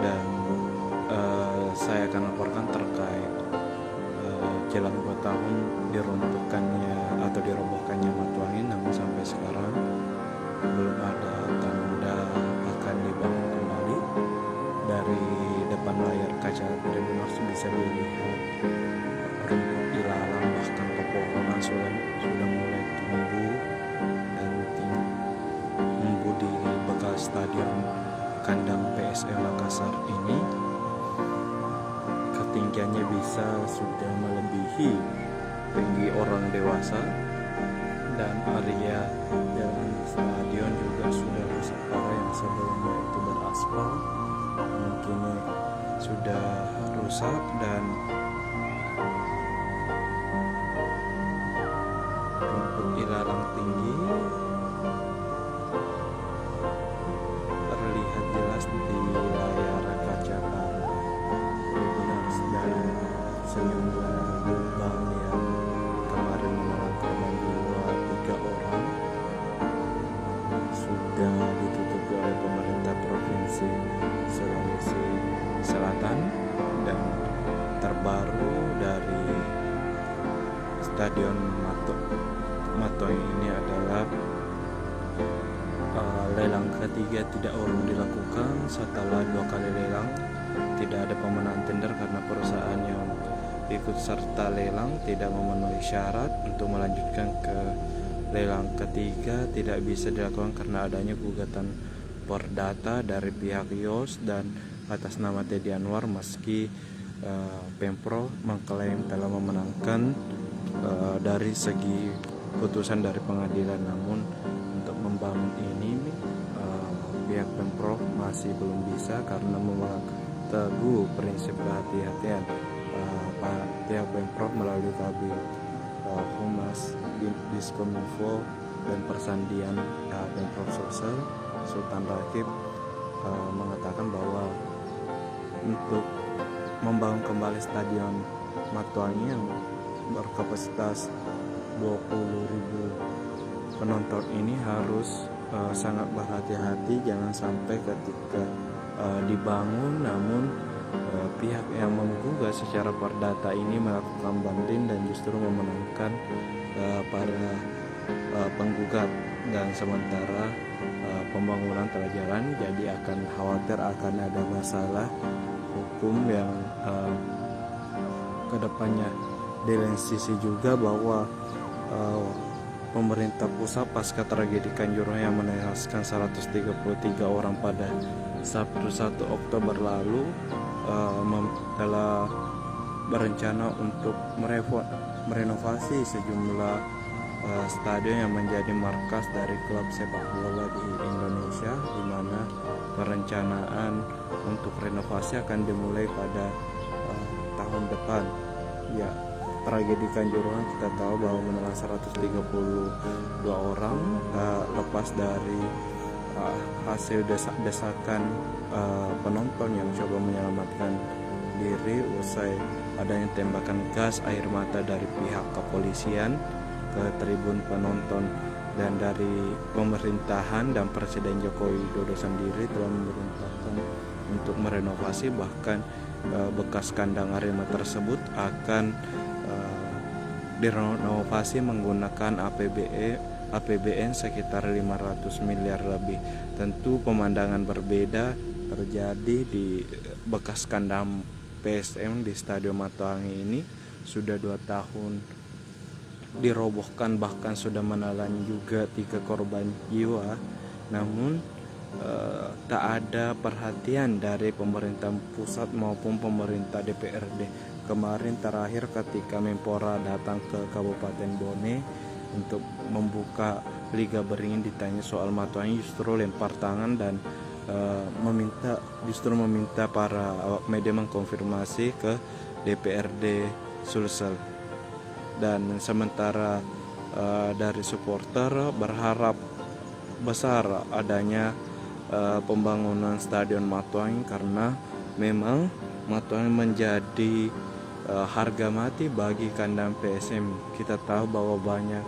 dan saya akan laporkan terkait jelang 2 tahun diruntuhkannya atau dirobohkannya Matuangin, namun sampai sekarang belum ada tanda akan dibangun kembali. Dari depan layar kaca Tribun bisa dilihat rumput ilalang, bahkan pepohonan sudah mulai tumbuh dan tumbuh di bekas stadion kandang PSM Makassar ini. Ketinggiannya bisa sudah melebihi tinggi orang dewasa, dan area jalan stadion juga sudah rusak parah. Yang sebelumnya itu beraspal mungkin sudah rusak, dan rumput ilalang tinggi terlihat jelas di layar kaca dan sejumlah lubang yang kemarin menelan korban jiwa 3 orang sudah ditutupi oleh pemerintah Provinsi Sulawesi Selatan. Dan terbaru dari Stadion Matoing ini adalah lelang ketiga tidak urung dilakukan. Setelah 2 kali lelang tidak ada pemenang tender karena perusahaan yang ikut serta lelang tidak memenuhi syarat untuk melanjutkan ke lelang ketiga. Tidak bisa dilakukan karena adanya gugatan perdata dari pihak Yos dan atas nama Teddy Anwar, meski Pemprov mengklaim telah memenangkan dari segi putusan dari pengadilan. Namun untuk membangun ini pihak Pemprov masih belum bisa karena memegang teguh prinsip kehati-hatian. Pihak Pemprov melalui Kabid Humas Diskominfo dan Persandian Pemprov Sulsel Sultan Rakib mengatakan bahwa untuk membangun kembali Stadion Matuangin yang berkapasitas 20.000 penonton ini harus sangat berhati-hati. Jangan sampai ketika dibangun namun pihak yang menggugat secara perdata ini melakukan banding dan justru memenangkan para penggugat, dan sementara pembangunan telah jalan. Jadi akan khawatir akan ada masalah hukum yang kedepannya. Di lain sisi juga bahwa pemerintah pusat pasca tragedi Kanjuruhan yang menewaskan 133 orang pada Sabtu 1 Oktober lalu telah berencana untuk merenovasi sejumlah stadion yang menjadi markas dari klub sepak bola di Indonesia, di mana perencanaan untuk renovasi akan dimulai pada tahun depan. Ya, tragedi Kanjuruhan kita tahu bahwa menelan 132 orang lepas dari hasil desakan penonton yang coba menyelamatkan diri usai adanya tembakan gas air mata dari pihak kepolisian ke tribun penonton. Dan dari pemerintahan dan Presiden Joko Widodo sendiri telah memerintahkan untuk merenovasi, bahkan bekas kandang Arema tersebut akan direnovasi menggunakan APBN sekitar 500 miliar lebih. Tentu pemandangan berbeda terjadi di bekas kandang PSM di Stadion Matuangin ini. Sudah 2 tahun dirobohkan, bahkan sudah menelan juga 3 korban jiwa, namun tak ada perhatian dari pemerintah pusat maupun pemerintah DPRD. Kemarin terakhir ketika Menpora datang ke Kabupaten Bone untuk membuka Liga Beringin, ditanya soal Matuangin justru lempar tangan dan meminta para awak media mengkonfirmasi ke DPRD Sulsel. Dan sementara dari supporter berharap besar adanya pembangunan Stadion Matuangin karena memang Matuangin menjadi harga mati bagi kandang PSM. Kita tahu bahwa banyak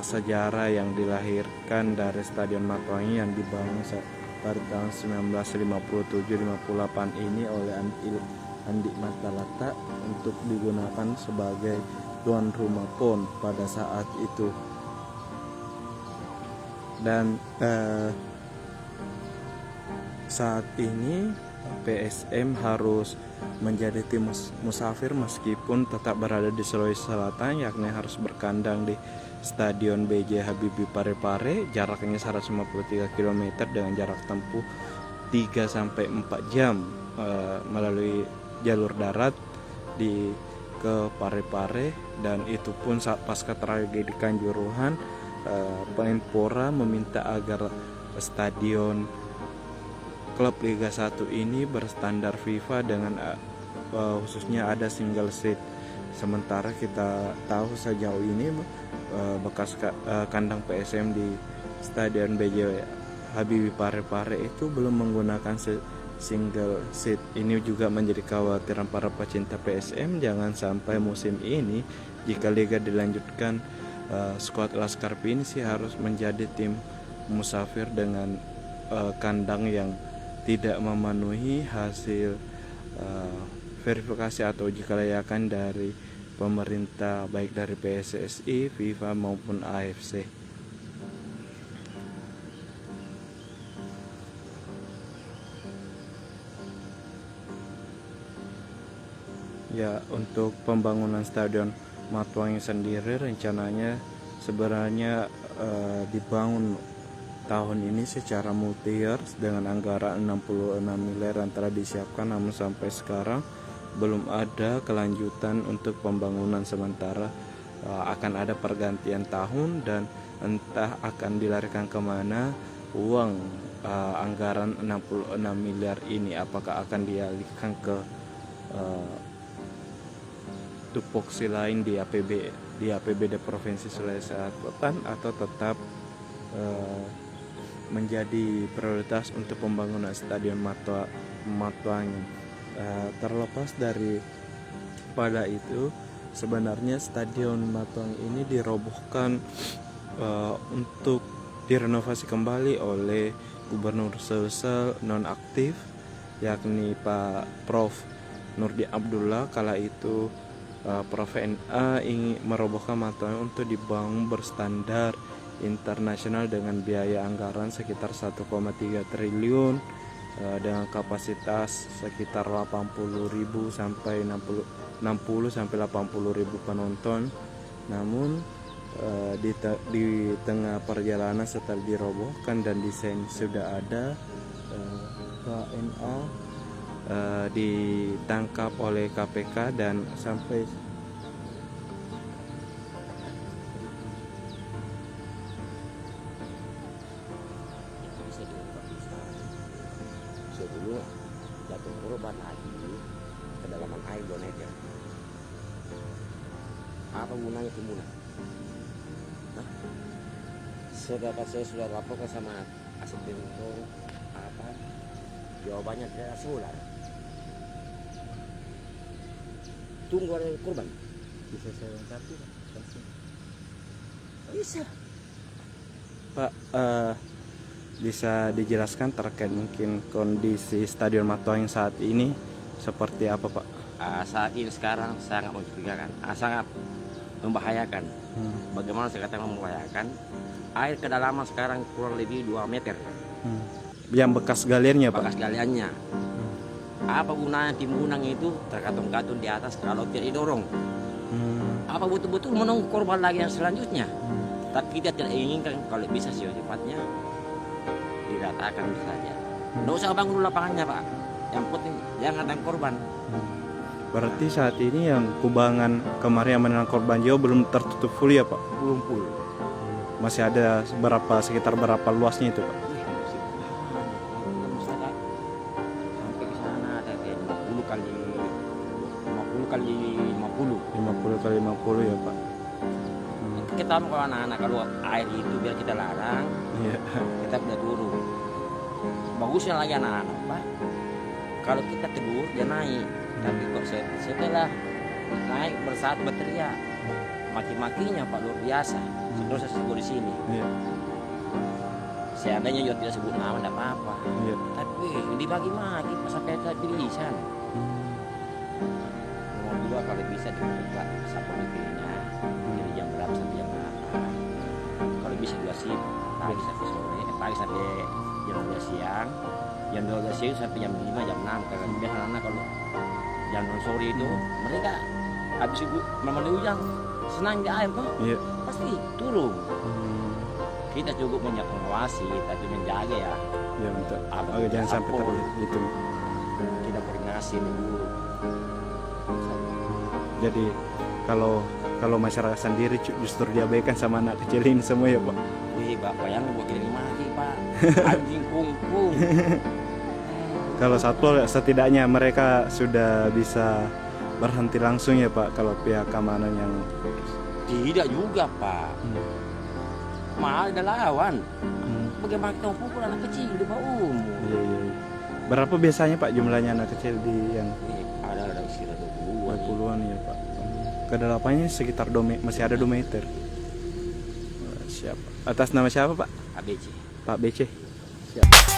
sejarah yang dilahirkan dari Stadion Matuangin yang dibangun pada tahun 1957-58 ini oleh Andi Matalata untuk digunakan sebagai tuan rumah PON pada saat itu. Dan saat ini PSM harus menjadi tim musafir meskipun tetap berada di Sulawesi Selatan, yakni harus berkandang di Stadion B.J. Habibie Parepare, jaraknya 153 km dengan jarak tempuh 3-4 jam melalui jalur darat ke Parepare. Dan itu pun saat pasca tragedi Kanjuruhan, Menpora meminta agar stadion klub Liga 1 ini berstandar FIFA dengan khususnya ada single seat. Sementara kita tahu sejauh ini bekas kandang PSM di Stadion B.J. Habibie Parepare itu belum menggunakan single seat. Ini juga menjadi kekhawatiran para pecinta PSM, jangan sampai musim ini jika liga dilanjutkan, skuad Laskar Pinisi harus menjadi tim musafir dengan kandang yang tidak memenuhi hasil verifikasi atau uji kelayakan dari pemerintah, baik dari PSSI, FIFA maupun AFC. Ya, untuk pembangunan Stadion Matuangi sendiri rencananya sebenarnya dibangun tahun ini secara multi-year dengan anggaran 66 miliar yang telah disiapkan, namun sampai sekarang belum ada kelanjutan untuk pembangunan. Sementara akan ada pergantian tahun dan entah akan dilarikan kemana uang anggaran 66 miliar ini, apakah akan dialihkan ke tupoksi lain di APBD Provinsi Sulawesi Selatan atau tetap menjadi prioritas untuk pembangunan Stadion Matuangi. Terlepas dari pada itu, sebenarnya Stadion Matuangi ini dirobohkan untuk direnovasi kembali oleh Gubernur Sulsel nonaktif, yakni Pak Prof. Nurdi Abdullah. Kala itu Prof. NA ingin merobohkan Matuangi untuk dibangun berstandar internasional dengan biaya anggaran sekitar 1,3 triliun dengan kapasitas sekitar 80.000 sampai 60 sampai 80.000 penonton. Namun di tengah perjalanan setelah dirobohkan dan desain sudah ada, KNA ditangkap oleh KPK dan sampai dulu jatuh korban lagi kedalaman air 2 meter. Apa gunanya timunan? Saya sudah laporkan sama Asep Bintang, jawabannya tidak sular. Tunggu ada korban. bisa saya lengkapi, Bisa. Pak. Bisa dijelaskan terkait mungkin kondisi Stadion Matuangi saat ini seperti apa, Pak? Saat ini sekarang sangat mencurigakan, sangat membahayakan. Bagaimana saya katakan membahayakan? Air kedalaman sekarang kurang lebih 2 meter. Yang bekas galiannya, Pak? Bekas galiannya. Apa gunanya timunang itu terkatung-katung di atas kalau tidak didorong? Apa betul-betul menunggu korban lagi yang selanjutnya? Tapi kita tidak inginkan, kalau bisa secepatnya diratakan saja. Nggak usah bangun dulu lapangannya, Pak. Yang penting jangan ada korban. Berarti saat ini yang kubangan kemarin yang menelan korban jiwa belum tertutup full ya, Pak? Belum full. Masih ada sekitar berapa luasnya itu, Pak? Sampai ke sana ada kayak 50 kali 50. 50 kali 50 ya, Pak? Kita mau kalau anak-anak kalau air itu biar kita larang, kita tidak turun. Bagusnya lagi anak-anak, Pak. Kalau kita tegur dia naik, tapi kok setelah naik bersaat berteriak, maki-makinya Pak luar biasa. Terus saya sebut di sini. Seandainya juga tidak sebut nama tidak apa-apa. Iya. Tapi dibagi-bagi sampai ke tulisan. Nomor 2 kalau bisa dibuka saponikinya. Jadi jam berapa sampai jam berapa. Kalau bisa 2 shift, pagi sampai sore, pagi sampai jam 12 siang. Jam 12 siang sampai jam 5, jam 6. Karena biasa anak kalau jam 6 sore itu mereka habis itu memang hujan senang di air tuh. Iya. Pasti turun. Kita cukup mengawasi, tapi menjaga ya. Ya betul. Apa Oke, jangan sampai apa. terjadi itu. Kita koordinasi dulu. Jadi kalau masyarakat sendiri justru diabaikan sama anak kecil ini semua ya Pak. Wih, Bapak yang buat ini mati, Pak. Anjing kungkung. Kalau satpol setidaknya mereka sudah bisa berhenti langsung ya Pak. Kalau pihak keamanan yang Tidak juga, Pak. Malah ada lawan. Bagaimana kita mau pukul anak kecil di bawah umur? Iya, iya. Berapa biasanya Pak jumlahnya anak kecil di yang Ada sekitar 20-an. 20-an ya Pak. Kedalapannya sekitar masih ada 2 meter. Siap. Atas nama siapa Pak? ABC. Pak BC. Siap.